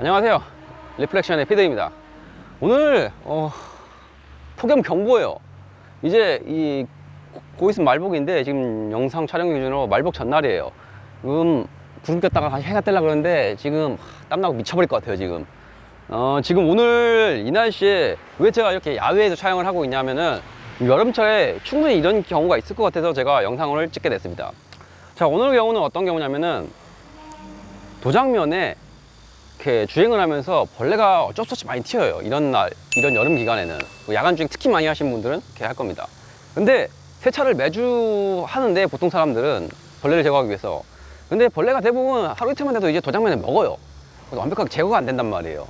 안녕하세요. 리플렉션의 피드입니다. 오늘 폭염 경보예요. 이제 이 곧 있으면 말복인데 지금 영상 촬영 기준으로 말복 전날이에요. 구름 꼈다가 다시 해가 뜰라 그러는데 지금 땀나고 미쳐버릴 것 같아요. 지금 오늘 이 날씨에 왜 제가 이렇게 야외에서 촬영을 하고 있냐면은 여름철에 충분히 이런 경우가 있을 것 같아서 제가 영상을 찍게 됐습니다. 자, 오늘 경우는 어떤 경우냐면은 도장면에 이렇게 주행을 하면서 벌레가 어쩔 수 없이 많이 튀어요. 이런 여름 기간에는. 야간 주행 특히 많이 하시는 분들은 이렇게 할 겁니다. 근데 세차를 매주 하는데 보통 사람들은 벌레를 제거하기 위해서. 근데 벌레가 대부분 하루 이틀만 돼도 이제 도장면에 먹어요. 그래서 완벽하게 제거가 안 된단 말이에요.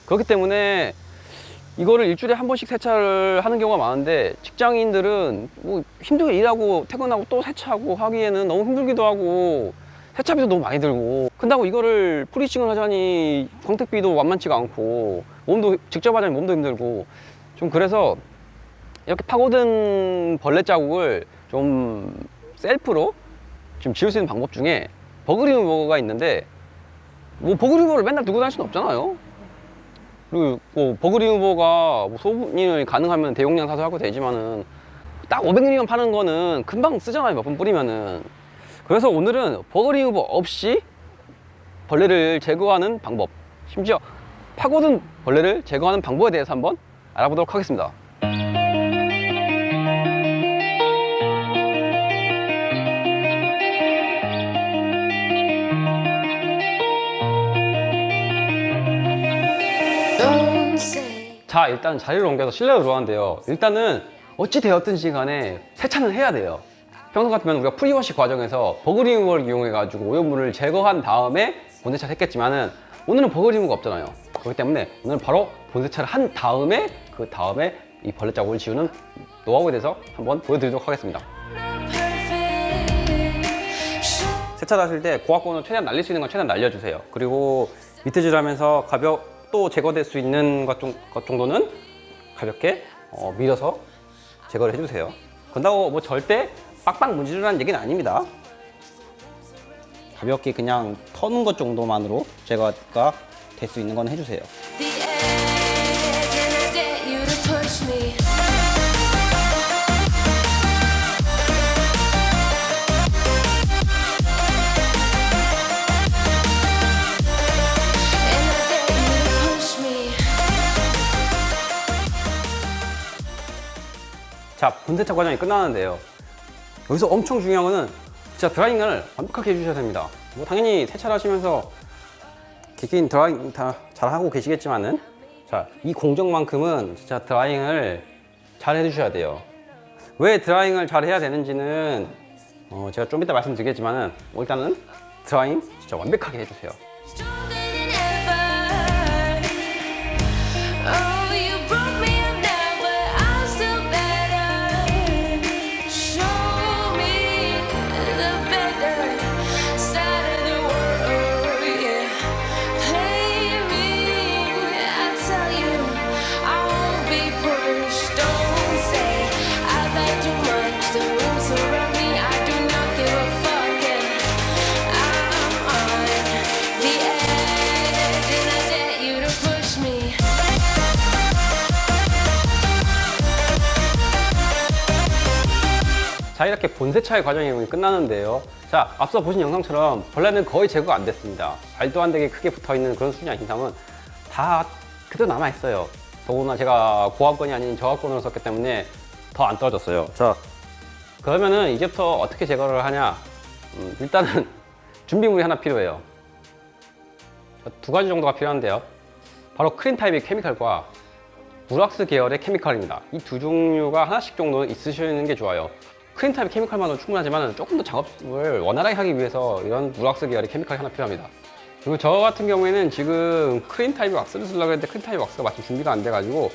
그렇기 때문에 이거를 일주일에 한 번씩 세차를 하는 경우가 많은데, 직장인들은 뭐 힘들게 일하고 퇴근하고 또 세차하고 하기에는 너무 힘들기도 하고 세차비도 너무 많이 들고, 근다고 이거를 프리싱을 하자니 광택비도 만만치가 않고 몸도 직접 하자니 몸도 힘들고, 좀 그래서 이렇게 파고든 벌레 자국을 좀 셀프로 좀 지울 수 있는 방법 중에 버그 리무버가 있는데, 뭐 버그 리무버를 맨날 들고 다닐 수는 없잖아요. 그리고 뭐 버그 리무버가 뭐 소분이 가능하면 대용량 사서 하고 되지만은 딱 500ml만 파는 거는 금방 쓰잖아요, 몇 번 뿌리면은. 그래서 오늘은 버그 리무버 없이 벌레를 제거하는 방법, 심지어 파고든 벌레를 제거하는 방법에 대해서 한번 알아보도록 하겠습니다. 자, 일단 자리를 옮겨서 실내로 들어왔는데요. 일단은 어찌 되었든지 간에 세차는 해야 돼요. 평소 같으면 우리가 프리워시 과정에서 버그 리무버를 이용해 가지고 오염물을 제거한 다음에 본세차를 했겠지만은 오늘은 버그 리무버가 없잖아요. 그렇기 때문에 오늘 바로 본세차를 한 다음에 그 다음에 이 벌레 자국을 지우는 노하우에 대해서 한번 보여드리도록 하겠습니다. 세차를 하실 때 고압권을 최대한 날릴 수 있는 건 최대한 날려주세요. 그리고 미트질하면서 또 제거될 수 있는 것 정도는 가볍게 밀어서 제거를 해주세요. 그런다고 뭐 절대 빡빡 문지르라는 얘기는 아닙니다. 가볍게 그냥 터는 것 정도만으로 제거가 될 수 있는 건 해주세요. 자, 본세차 과정이 끝나는데요. 여기서 엄청 중요한 거는 진짜 드라잉을 완벽하게 해주셔야 됩니다. 뭐 당연히 세차를 하시면서 개개인 드라잉 다 잘하고 계시겠지만은, 자, 이 공정만큼은 진짜 드라잉을 잘 해주셔야 돼요. 왜 드라잉을 잘 해야 되는지는 제가 좀 이따 말씀드리겠지만은, 일단은 드라잉 진짜 완벽하게 해주세요. 자, 이렇게 본세차의 과정이 끝나는데요. 자, 앞서 보신 영상처럼 벌레는 거의 제거가 안 됐습니다. 말도 안 되게 크게 붙어있는 그런 수준이 아닌 이상은 다 그대로 남아있어요. 더구나 제가 고압권이 아닌 저압권으로 썼기 때문에 더 안 떨어졌어요. 자, 그러면은 이제부터 어떻게 제거를 하냐. 일단은 준비물이 하나 필요해요. 두 가지 정도가 필요한데요. 바로 크린 타입의 케미칼과 무락스 계열의 케미칼입니다. 이 두 종류가 하나씩 정도는 있으시는 게 좋아요. 크린 타입 케미칼만으로 충분하지만 조금 더 작업을 원활하게 하기 위해서 이런 무락스 계열의 케미칼이 하나 필요합니다. 그리고 저 같은 경우에는 지금 크린 타입 왁스를 쓰려고 했는데 크린 타입 왁스가 마침 준비가 안 돼가지고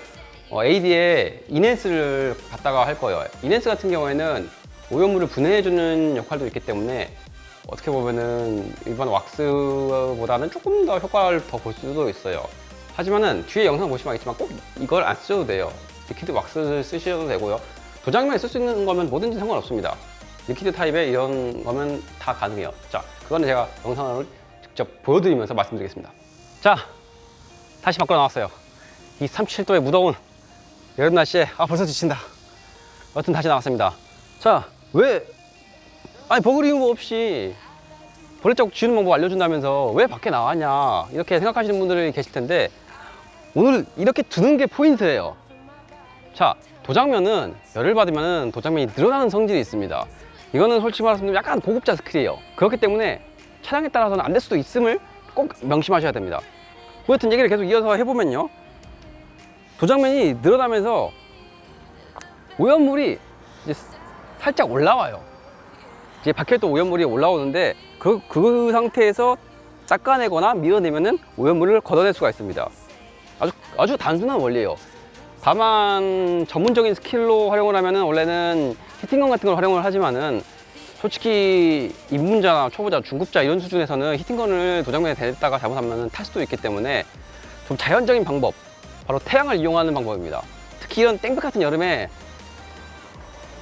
AD에 이넨스를 갖다가 할 거예요. 이넨스 같은 경우에는 오염물을 분해해주는 역할도 있기 때문에 어떻게 보면은 일반 왁스보다는 조금 더 효과를 더 볼 수도 있어요. 하지만은 뒤에 영상 보시면 알겠지만 꼭 이걸 안 쓰셔도 돼요. 리퀴드 왁스를 쓰셔도 되고요. 도장면에 쓸 수 있는 거면 뭐든지 상관없습니다. 리퀴드 타입의 이런 거면 다 가능해요. 자, 그거는 제가 영상을 직접 보여드리면서 말씀드리겠습니다. 자, 다시 밖으로 나왔어요. 이 37도의 무더운 여름 날씨에 벌써 지친다. 여튼 다시 나왔습니다. 자, 왜 버글 이유 없이 벌레 자국 지우는 방법 알려준다면서 왜 밖에 나왔냐 이렇게 생각하시는 분들이 계실 텐데, 오늘 이렇게 두는 게 포인트예요. 자, 도장면은 열을 받으면 도장면이 늘어나는 성질이 있습니다. 이거는 솔직히 말해서 약간 고급자 스킬이에요. 그렇기 때문에 차량에 따라서는 안 될 수도 있음을 꼭 명심하셔야 됩니다. 여튼 얘기를 계속 이어서 해보면요, 도장면이 늘어나면서 오염물이 이제 살짝 올라와요. 이제 밖에 또 오염물이 올라오는데 그 상태에서 닦아내거나 밀어내면은 오염물을 걷어낼 수가 있습니다. 아주 단순한 원리예요. 다만 전문적인 스킬로 활용을 하면은 원래는 히팅건 같은 걸 활용을 하지만은, 솔직히 입문자나 초보자, 중급자 이런 수준에서는 히팅건을 도장면에 대다가 잘못하면 탈 수도 있기 때문에 좀 자연적인 방법, 바로 태양을 이용하는 방법입니다. 특히 이런 땡볕 같은 여름에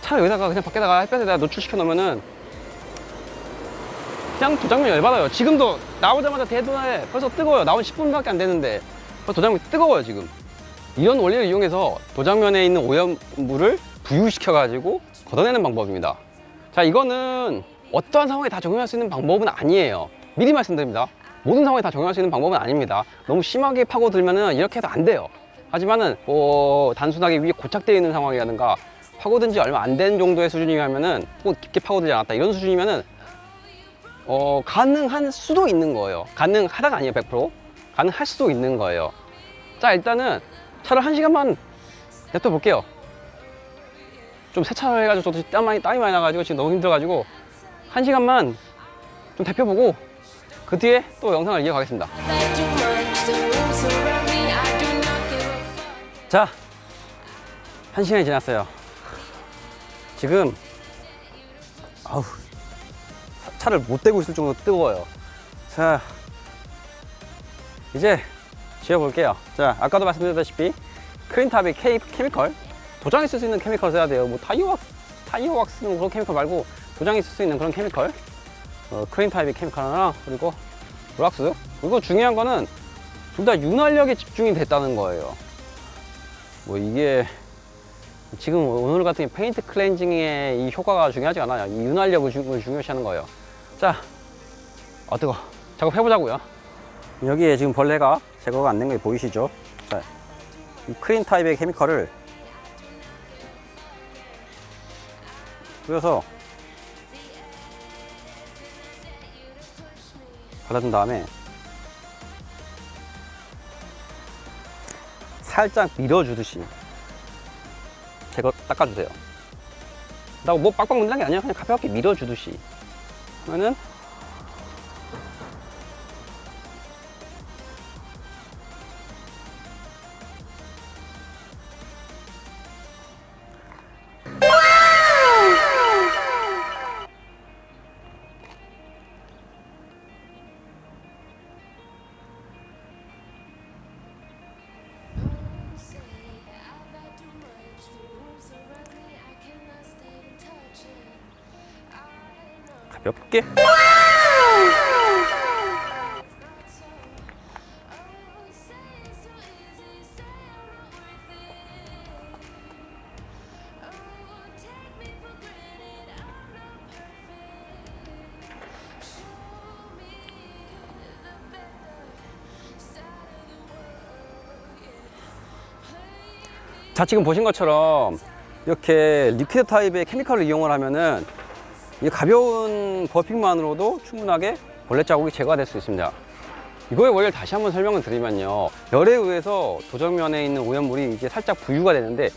차를 여기다가 그냥 밖에다가 햇볕에다 노출시켜 놓으면은 그냥 도장면이 열받아요. 지금도 나오자마자 대도에 벌써 뜨거워요. 나온 10분밖에 안 됐는데 벌써 도장면이 뜨거워요. 지금 이런 원리를 이용해서 도장면에 있는 오염물을 부유시켜 가지고 걷어내는 방법입니다. 자, 이거는 어떠한 상황에 다 적용할 수 있는 방법은 아니에요. 미리 말씀드립니다. 모든 상황에 다 적용할 수 있는 방법은 아닙니다. 너무 심하게 파고들면은 이렇게 해도 안 돼요. 하지만은 단순하게 위에 고착되어 있는 상황이라든가 파고든 지 얼마 안 된 정도의 수준이면은, 꼭 깊게 파고들지 않았다 이런 수준이면은 가능할 수도 있는 거예요. 가능하다가 아니에요. 100% 가능할 수도 있는 거예요. 자, 일단은 차를 1시간만 냅둬 볼게요. 좀 세차를 해가지고 저도 땀이 많이 나가지고 지금 너무 힘들어가지고 1시간만 좀 데펴보고 그 뒤에 또 영상을 이어가겠습니다. 자, 1시간이 지났어요. 지금 차를 못 대고 있을 정도로 뜨거워요. 자, 이제 지워볼게요. 자, 아까도 말씀드렸다시피 크린탑의 케미컬, 도장에 쓸 수 있는 케미컬 써야 돼요. 뭐 타이어 왁스는 그런 케미컬 말고 도장에 쓸 수 있는 그런 케미컬, 크린탑의 케미컬 하나, 그리고 락스. 그리고 중요한 거는 둘 다 윤활력에 집중이 됐다는 거예요. 뭐 이게 지금 오늘 같은 페인트 클렌징의 이 효과가 중요하지 않아요. 이 윤활력을 중요시하는 거예요. 자, 뜨거. 작업해보자고요. 여기에 지금 벌레가 제거가 안 된 게 보이시죠? 자, 이 크린 타입의 케미컬을 뿌려서 발라준 다음에 살짝 밀어주듯이 제거 닦아주세요. 뭐 빡빡 문다는 게 아니라 그냥 가볍게 밀어주듯이 하면은 가볍게 자, 지금 보신 것처럼 이렇게 리퀴드 타입의 케미컬을 이용을 하면은 이 가벼운 버핑만으로도 충분하게 벌레 자국이 제거가 될 수 있습니다. 이거의 원리를 다시 한번 설명을 드리면요, 열에 의해서 도장면에 있는 오염물이 이제 살짝 부유가 되는데,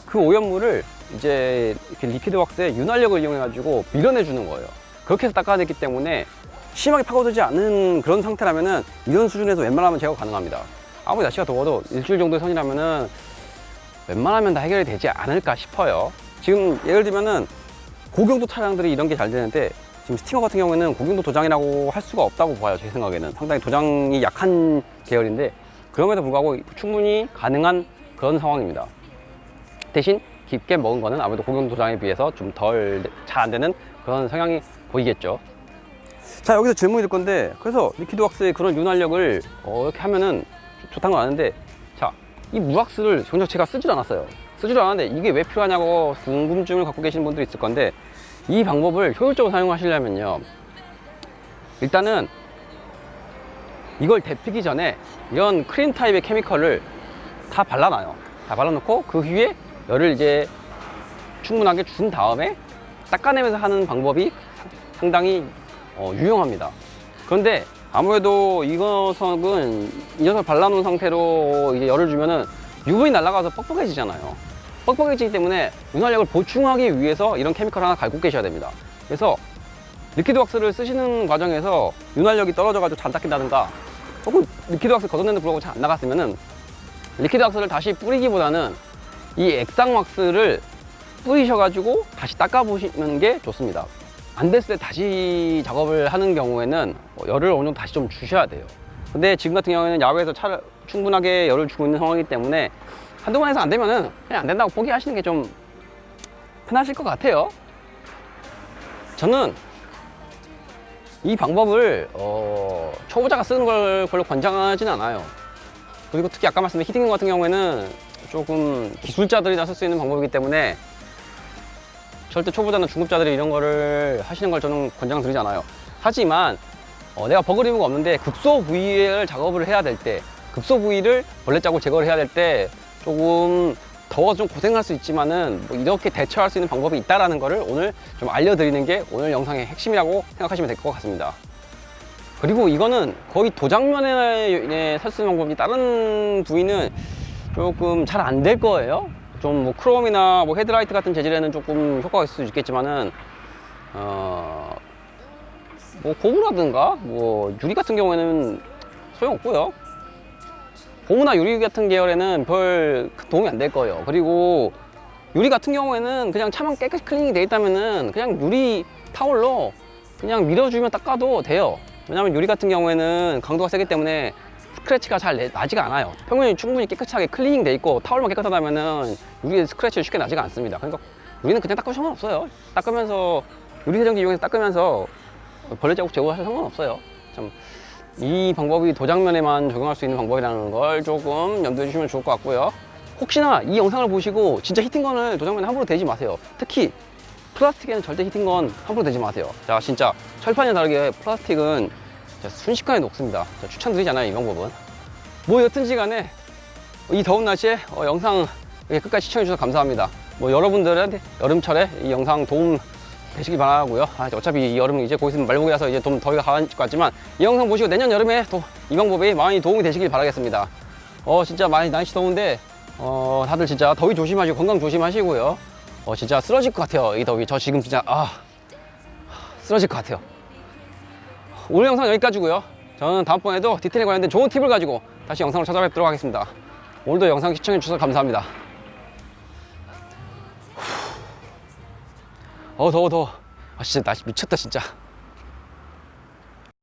그 오염물을 이제 이렇게 리퀴드 왁스의 윤활력을 이용해 가지고 밀어내 주는 거예요. 그렇게 해서 닦아냈기 때문에 심하게 파고들지 않은 그런 상태라면은 이런 수준에서 웬만하면 제거 가능합니다. 아무리 날씨가 더워도 일주일 정도의 선이라면은 웬만하면 다 해결이 되지 않을까 싶어요. 지금 예를 들면은 고경도 차량들이 이런 게 잘 되는데, 지금 스티머 같은 경우에는 고경도 도장이라고 할 수가 없다고 봐요. 제 생각에는 상당히 도장이 약한 계열인데, 그럼에도 불구하고 충분히 가능한 그런 상황입니다. 대신 깊게 먹은 거는 아무래도 고경도 도장에 비해서 좀 덜 잘 안 되는 그런 성향이 보이겠죠. 자, 여기서 질문이 들 건데, 그래서 리퀴드 왁스의 그런 윤활력을 이렇게 하면은 좋다는 건 아는데, 자, 이 무왁스를 정작 제가 쓰지도 않았어요. 쓰지도 않았는데 이게 왜 필요하냐고 궁금증을 갖고 계시는 분들이 있을 건데, 이 방법을 효율적으로 사용하시려면요, 일단은 이걸 데피기 전에 이런 크림 타입의 케미컬을 다 발라놔요. 다 발라놓고 그 위에 열을 이제 충분하게 준 다음에 닦아내면서 하는 방법이 상당히 유용합니다. 그런데 아무래도 이 녀석은 이 녀석을 발라놓은 상태로 이제 열을 주면은 유분이 날아가서 뻑뻑해지잖아요. 뻑뻑해지기 때문에 윤활력을 보충하기 위해서 이런 케미컬 하나 갈고 계셔야 됩니다. 그래서 리퀴드 왁스를 쓰시는 과정에서 윤활력이 떨어져가지고 잘 닦인다든가, 혹은 리퀴드 왁스 걷어내는 불구하고 잘 안 나갔으면은 리퀴드 왁스를 다시 뿌리기보다는 이 액상 왁스를 뿌리셔가지고 다시 닦아보시는 게 좋습니다. 안 됐을 때 다시 작업을 하는 경우에는 열을 어느 정도 다시 좀 주셔야 돼요. 근데 지금 같은 경우에는 야외에서 충분하게 열을 주고 있는 상황이기 때문에 한두 번 해서 안 되면은 그냥 안 된다고 포기하시는 게 좀 편하실 것 같아요. 저는 이 방법을 초보자가 쓰는 걸 별로 권장하진 않아요. 그리고 특히 아까 말씀드린 히팅건 같은 경우에는 조금 기술자들이나 쓸 수 있는 방법이기 때문에 절대 초보자나 중급자들이 이런 거를 하시는 걸 저는 권장드리지 않아요. 하지만 내가 버그 리무가 없는데 극소 부위를 작업을 해야 될 때, 극소 부위를 벌레 짜고 제거를 해야 될 때 조금 더워서 좀 고생할 수 있지만은 뭐 이렇게 대처할 수 있는 방법이 있다라는 거를 오늘 좀 알려드리는 게 오늘 영상의 핵심이라고 생각하시면 될 것 같습니다. 그리고 이거는 거의 도장면에 살 수 있는 방법이 다른 부위는 조금 잘 안 될 거예요. 좀 뭐 크롬이나 뭐 헤드라이트 같은 재질에는 조금 효과가 있을 수 있겠지만은 뭐 고무라든가 뭐 유리 같은 경우에는 소용없고요. 고무나 유리 같은 계열에는 별 도움이 안 될 거예요. 그리고 유리 같은 경우에는 그냥 차만 깨끗이 클리닝이 돼 있다면은 그냥 유리 타올로 그냥 밀어주면 닦아도 돼요. 왜냐면 유리 같은 경우에는 강도가 세기 때문에 스크래치가 잘 나지가 않아요. 평면이 충분히 깨끗하게 클리닝 돼 있고 타올만 깨끗하다면은 유리에 스크래치가 쉽게 나지가 않습니다. 그러니까 유리는 그냥 닦아도 상관없어요. 닦으면서 유리 세정기 이용해서 닦으면서 벌레 자국 제거하셔도 상관없어요. 참 이 방법이 도장면에만 적용할 수 있는 방법이라는 걸 조금 염두해 주시면 좋을 것 같고요. 혹시나 이 영상을 보시고 진짜 히팅건을 도장면에 함부로 대지 마세요. 특히 플라스틱에는 절대 히팅건 함부로 대지 마세요. 자, 진짜 철판이랑 다르게 플라스틱은 순식간에 녹습니다. 추천드리지 않아요, 이 방법은. 뭐 여튼지 간에 이 더운 날씨에 영상 끝까지 시청해 주셔서 감사합니다. 뭐 여러분들한테 여름철에 이 영상 도움 되시길 바라고요. 어차피 이 여름 이제 곧 있으면 말복이라서 이제 좀 더위가 가라앉을 것 같지만 이 영상 보시고 내년 여름에 또 이 방법이 많이 도움이 되시길 바라겠습니다. 진짜 많이 날씨 더운데 다들 진짜 더위 조심하시고 건강 조심하시고요. 진짜 쓰러질 것 같아요, 이 더위. 저 지금 진짜 쓰러질 것 같아요. 오늘 영상 여기까지고요. 저는 다음번에도 디테일에 관련된 좋은 팁을 가지고 다시 영상을 찾아뵙도록 하겠습니다. 오늘도 영상 시청해 주셔서 감사합니다. 더워. 진짜 날씨 미쳤다, 진짜.